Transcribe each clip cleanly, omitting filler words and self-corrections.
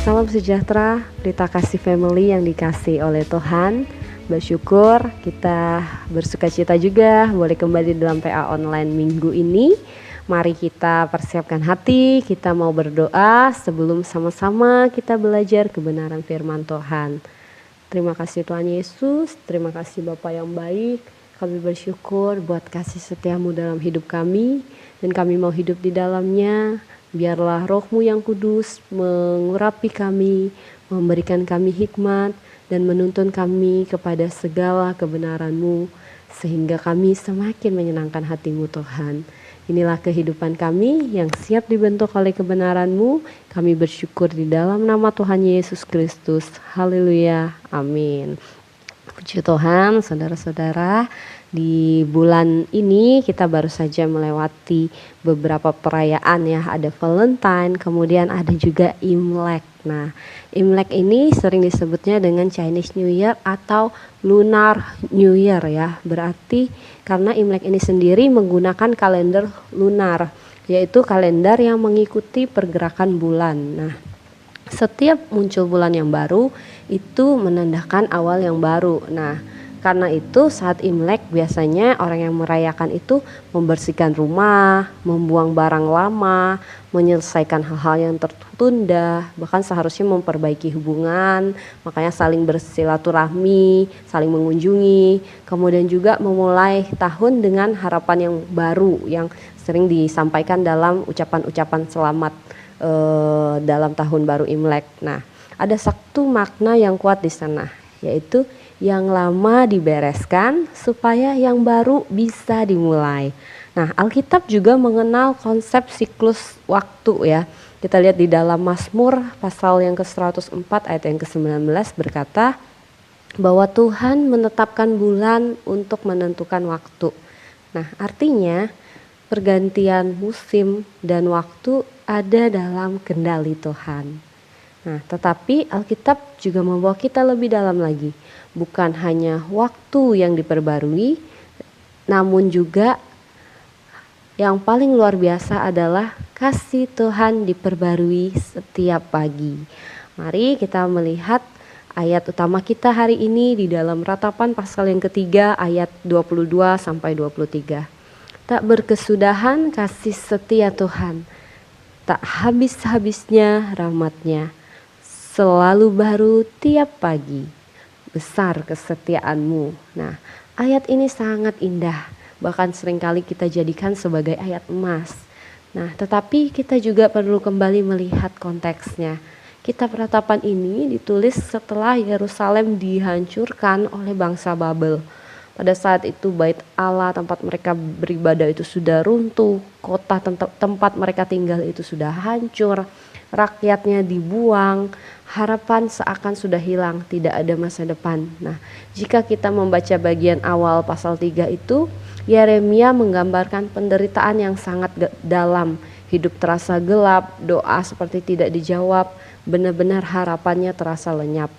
Salam sejahtera, Pelita Kasih Family yang dikasih oleh Tuhan. Bersyukur kita bersukacita juga boleh kembali dalam PA online minggu ini. Mari kita persiapkan hati, kita mau berdoa sebelum sama-sama kita belajar kebenaran firman Tuhan. Terima kasih Tuhan Yesus, terima kasih Bapa yang baik. Kami bersyukur buat kasih setiamu dalam hidup kami dan kami mau hidup di dalamnya. Biarlah roh-Mu yang kudus mengurapi kami, memberikan kami hikmat, dan menuntun kami kepada segala kebenaran-Mu, sehingga kami semakin menyenangkan hati-Mu Tuhan. Inilah kehidupan kami yang siap dibentuk oleh kebenaran-Mu. Kami bersyukur di dalam nama Tuhan Yesus Kristus. Haleluya, amin. Puji Tuhan, saudara-saudara, di bulan ini kita baru saja melewati beberapa perayaan ya, ada Valentine, kemudian ada juga Imlek. Nah, Imlek ini sering disebutnya dengan Chinese New Year atau Lunar New Year ya, berarti karena Imlek ini sendiri menggunakan kalender lunar, yaitu kalender yang mengikuti pergerakan bulan. Nah, setiap muncul bulan yang baru itu menandakan awal yang baru. Nah, karena itu saat Imlek biasanya orang yang merayakan itu membersihkan rumah, membuang barang lama, menyelesaikan hal-hal yang tertunda, bahkan seharusnya memperbaiki hubungan, makanya saling bersilaturahmi, saling mengunjungi, kemudian juga memulai tahun dengan harapan yang baru yang sering disampaikan dalam ucapan-ucapan selamat dalam tahun baru Imlek. Nah, ada satu makna yang kuat di sana, yaitu yang lama dibereskan supaya yang baru bisa dimulai. Nah, Alkitab juga mengenal konsep siklus waktu ya. Kita lihat di dalam Mazmur pasal yang ke-104 ayat yang ke-19 berkata bahwa Tuhan menetapkan bulan untuk menentukan waktu. Nah, artinya pergantian musim dan waktu ada dalam kendali Tuhan. Nah, tetapi Alkitab juga membawa kita lebih dalam lagi. Bukan hanya waktu yang diperbarui, namun juga yang paling luar biasa adalah kasih Tuhan diperbarui setiap pagi. Mari kita melihat ayat utama kita hari ini di dalam Ratapan pasal yang ketiga ayat 22 sampai 23. Tak berkesudahan kasih setia Tuhan, tak habis-habisnya rahmat-Nya, selalu baru tiap pagi, besar kesetiaan-Mu. Nah, ayat ini sangat indah, bahkan seringkali kita jadikan sebagai ayat emas. Nah, tetapi kita juga perlu kembali melihat konteksnya. Kitab Ratapan ini ditulis setelah Yerusalem dihancurkan oleh bangsa Babel. Pada saat itu bait Allah tempat mereka beribadah itu sudah runtuh, kota tempat mereka tinggal itu sudah hancur, rakyatnya dibuang, harapan seakan sudah hilang, tidak ada masa depan. Nah, jika kita membaca bagian awal pasal 3 itu, Yeremia menggambarkan penderitaan yang sangat dalam, hidup terasa gelap, doa seperti tidak dijawab, benar-benar harapannya terasa lenyap.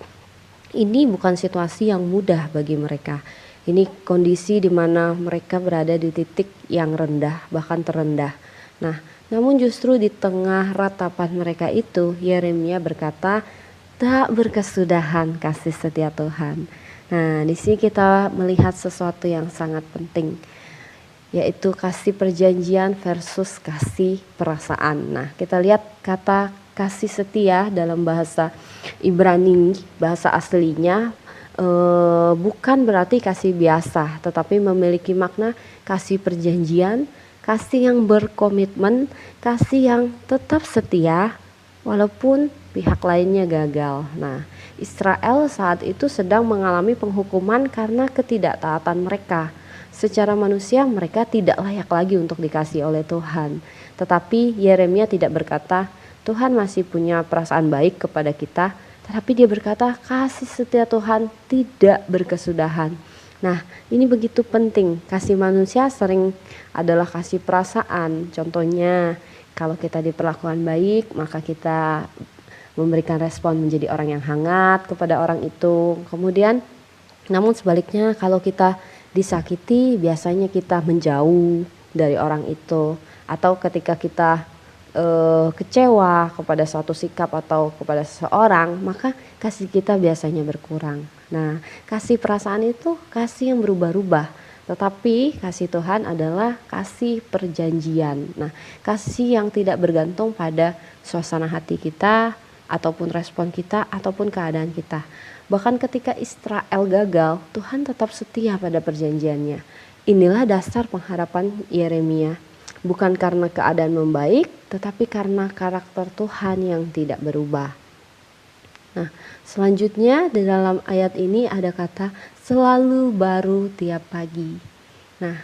Ini bukan situasi yang mudah bagi mereka. Ini kondisi di mana mereka berada di titik yang rendah, bahkan terendah. Nah, namun justru di tengah ratapan mereka itu, Yeremia berkata, tak berkesudahan kasih setia Tuhan. Nah, di sini kita melihat sesuatu yang sangat penting, yaitu kasih perjanjian versus kasih perasaan. Nah, kita lihat kata kasih setia dalam bahasa Ibrani, bahasa aslinya, bukan berarti kasih biasa, tetapi memiliki makna kasih perjanjian, kasih yang berkomitmen, kasih yang tetap setia walaupun pihak lainnya gagal. Nah, Israel saat itu sedang mengalami penghukuman karena ketidaktaatan mereka. Secara manusia mereka tidak layak lagi untuk dikasih oleh Tuhan. Tetapi Yeremia tidak berkata, Tuhan masih punya perasaan baik kepada kita. Tetapi dia berkata kasih setia Tuhan tidak berkesudahan. Nah, ini begitu penting. Kasih manusia sering adalah kasih perasaan. Contohnya kalau kita diperlakukan baik, maka kita memberikan respon menjadi orang yang hangat kepada orang itu. Kemudian namun sebaliknya kalau kita disakiti, biasanya kita menjauh dari orang itu. Atau ketika kita kecewa kepada suatu sikap atau kepada seseorang, maka kasih kita biasanya berkurang. Nah, kasih perasaan itu kasih yang berubah-ubah, tetapi kasih Tuhan adalah kasih perjanjian. Nah, kasih yang tidak bergantung pada suasana hati kita, ataupun respon kita, ataupun keadaan kita. Bahkan ketika Israel gagal, Tuhan tetap setia pada perjanjiannya. Inilah dasar pengharapan Yeremia. Bukan karena keadaan membaik, tetapi karena karakter Tuhan yang tidak berubah. Nah, selanjutnya di dalam ayat ini ada kata selalu baru tiap pagi. Nah,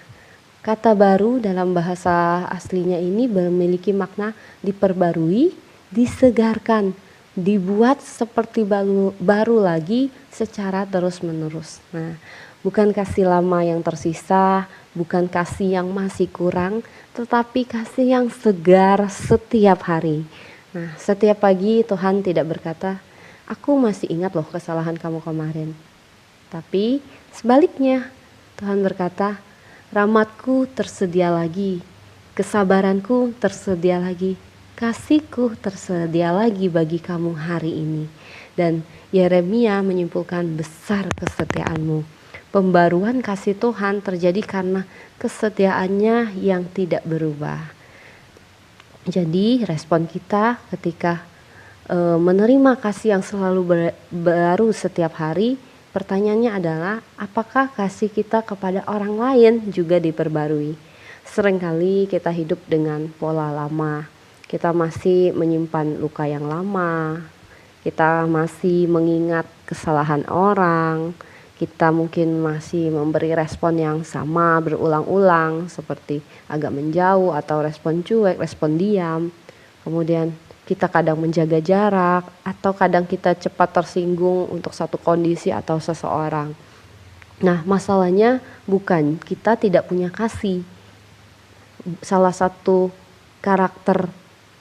kata baru dalam bahasa aslinya ini memiliki makna diperbarui, disegarkan, dibuat seperti baru lagi secara terus-menerus. Nah, bukan kasih lama yang tersisa, bukan kasih yang masih kurang, tetapi kasih yang segar setiap hari. Nah, setiap pagi Tuhan tidak berkata, aku masih ingat loh kesalahan kamu kemarin. Tapi sebaliknya, Tuhan berkata, rahmatku tersedia lagi, kesabaranku tersedia lagi, kasihku tersedia lagi bagi kamu hari ini. Dan Yeremia menyimpulkan besar kesetiaanmu. Pembaruan kasih Tuhan terjadi karena kesetiaannya yang tidak berubah. Jadi respon kita ketika menerima kasih yang selalu baru setiap hari, pertanyaannya adalah apakah kasih kita kepada orang lain juga diperbarui? Seringkali kita hidup dengan pola lama, kita masih menyimpan luka yang lama, kita masih mengingat kesalahan orang, kita mungkin masih memberi respon yang sama berulang-ulang seperti agak menjauh atau respon cuek, respon diam. Kemudian kita kadang menjaga jarak atau kadang kita cepat tersinggung untuk satu kondisi atau seseorang. Nah, masalahnya bukan kita tidak punya kasih. Salah satu karakter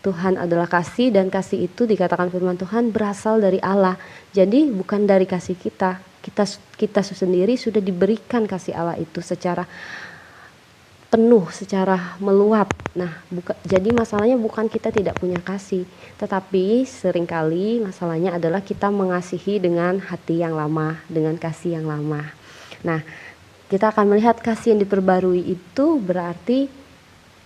Tuhan adalah kasih, dan kasih itu dikatakan firman Tuhan berasal dari Allah. Jadi bukan dari kasih kita. Kita sendiri sudah diberikan kasih Allah itu secara penuh, secara meluap. Nah, jadi masalahnya bukan kita tidak punya kasih, tetapi seringkali masalahnya adalah kita mengasihi dengan hati yang lama, dengan kasih yang lama. Nah, kita akan melihat kasih yang diperbarui itu berarti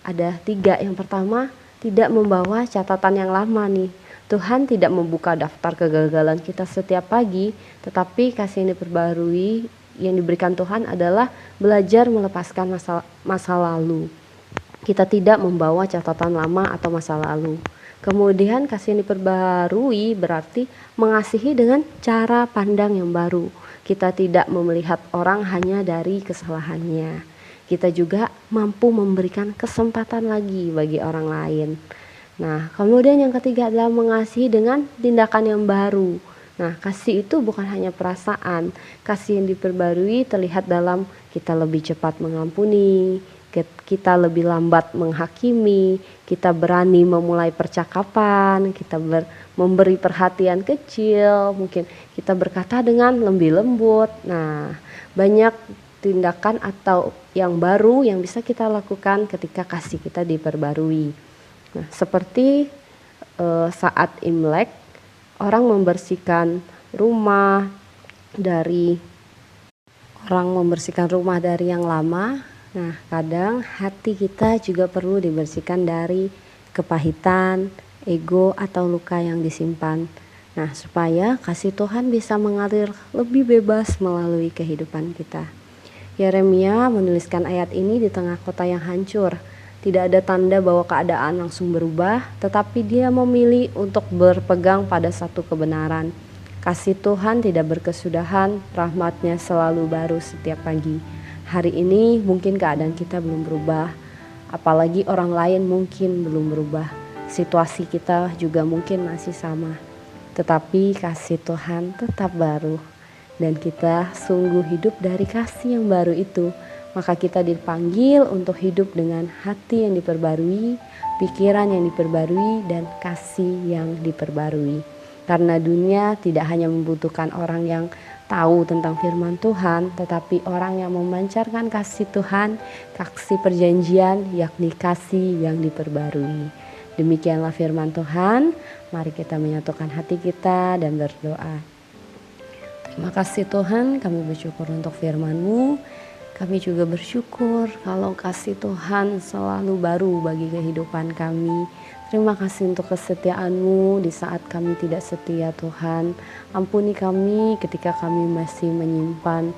ada 3. Yang pertama, tidak membawa catatan yang lama nih. Tuhan tidak membuka daftar kegagalan kita setiap pagi, tetapi kasih yang diperbarui yang diberikan Tuhan adalah belajar melepaskan masa lalu. Kita tidak membawa catatan lama atau masa lalu. Kemudian kasih yang diperbarui berarti mengasihi dengan cara pandang yang baru. Kita tidak melihat orang hanya dari kesalahannya. Kita juga mampu memberikan kesempatan lagi bagi orang lain. Nah, kemudian yang ketiga adalah mengasihi dengan tindakan yang baru. Nah, kasih itu bukan hanya perasaan. Kasih yang diperbarui terlihat dalam kita lebih cepat mengampuni, kita lebih lambat menghakimi, kita berani memulai percakapan, kita memberi perhatian kecil, mungkin kita berkata dengan lebih lembut. Nah, banyak tindakan atau yang baru yang bisa kita lakukan ketika kasih kita diperbarui. Nah, seperti saat Imlek, orang membersihkan rumah dari yang lama. Nah, kadang hati kita juga perlu dibersihkan dari kepahitan, ego atau luka yang disimpan. Nah, supaya kasih Tuhan bisa mengalir lebih bebas melalui kehidupan kita. Yeremia menuliskan ayat ini di tengah kota yang hancur. Tidak ada tanda bahwa keadaan langsung berubah, tetapi dia memilih untuk berpegang pada satu kebenaran. Kasih Tuhan tidak berkesudahan, rahmat-Nya selalu baru setiap pagi. Hari ini mungkin keadaan kita belum berubah, apalagi orang lain mungkin belum berubah. Situasi kita juga mungkin masih sama, tetapi kasih Tuhan tetap baru. Dan kita sungguh hidup dari kasih yang baru itu. Maka kita dipanggil untuk hidup dengan hati yang diperbarui, pikiran yang diperbarui, dan kasih yang diperbarui. Karena dunia tidak hanya membutuhkan orang yang tahu tentang firman Tuhan, tetapi orang yang memancarkan kasih Tuhan, kasih perjanjian, yakni kasih yang diperbarui. Demikianlah firman Tuhan. Mari kita menyatukan hati kita dan berdoa. Terima kasih Tuhan, kami bersyukur untuk firman-Mu. Kami juga bersyukur kalau kasih Tuhan selalu baru bagi kehidupan kami. Terima kasih untuk kesetiaan-Mu di saat kami tidak setia Tuhan. Ampuni kami ketika kami masih menyimpan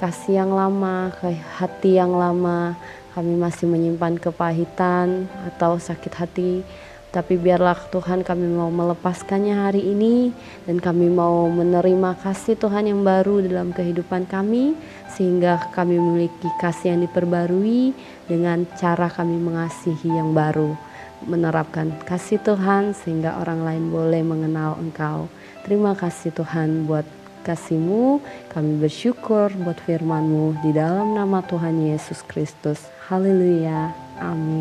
kasih yang lama, hati yang lama. Kami masih menyimpan kepahitan atau sakit hati. Tapi biarlah Tuhan kami mau melepaskannya hari ini dan kami mau menerima kasih Tuhan yang baru dalam kehidupan kami sehingga kami memiliki kasih yang diperbarui dengan cara kami mengasihi yang baru. Menerapkan kasih Tuhan sehingga orang lain boleh mengenal Engkau. Terima kasih Tuhan buat kasih-Mu, kami bersyukur buat firman-Mu di dalam nama Tuhan Yesus Kristus. Haleluya, amin.